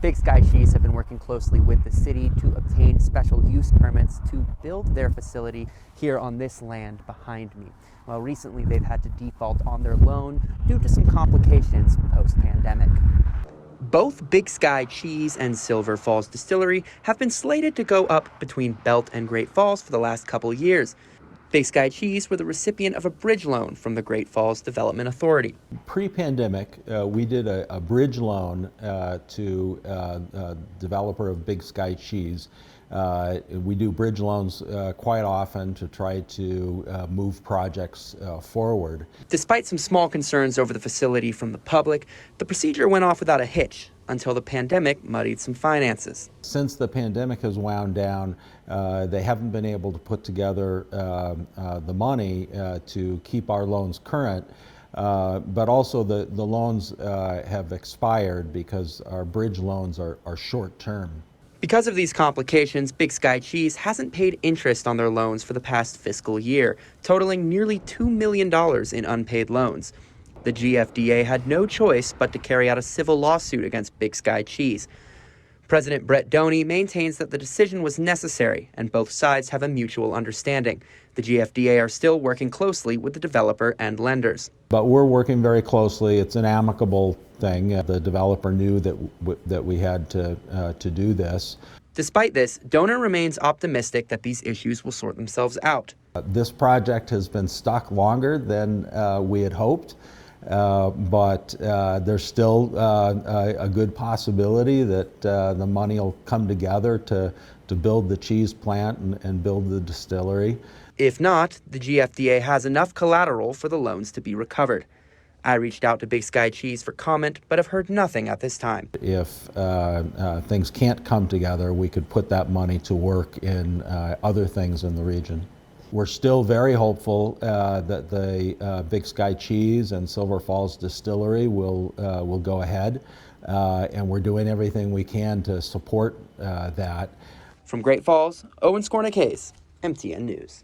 Big Sky Cheese have been working closely with the city to obtain special use permits to build their facility here on this land behind me. Well, recently they've had to default on their loan due to some complications post-pandemic. Both Big Sky Cheese and Silver Falls Distillery have been slated to go up between Belt and Great Falls for the last couple years. Big Sky Cheese were the recipient of a bridge loan from the Great Falls Development Authority. Pre-pandemic, we did a bridge loan to a developer of Big Sky Cheese. We do bridge loans quite often to try to move projects forward. Despite some small concerns over the facility from the public, the procedure went off without a hitch until the pandemic muddied some finances. Since the pandemic has wound down, they haven't been able to put together the money to keep our loans current. But also the loans have expired because our bridge loans are short term. Because of these complications, Big Sky Cheese hasn't paid interest on their loans for the past fiscal year, totaling nearly $2 million in unpaid loans. The GFDA had no choice but to carry out a civil lawsuit against Big Sky Cheese. President Brett Doney maintains that the decision was necessary and both sides have a mutual understanding. The GFDA are still working closely with the developer and lenders. But we're working very closely. It's an amicable thing. The developer knew that we had to do this. Despite this, Donor remains optimistic that these issues will sort themselves out. This project has been stuck longer than we had hoped. But there's still a good possibility that the money will come together to build the cheese plant and build the distillery. If not, the GFDA has enough collateral for the loans to be recovered. I reached out to Big Sky Cheese for comment, but have heard nothing at this time. If things can't come together, we could put that money to work in other things in the region. We're still very hopeful that the Big Sky Cheese and Silver Falls Distillery will go ahead, and we're doing everything we can to support that. From Great Falls, Owen Skornick Hayes, MTN News.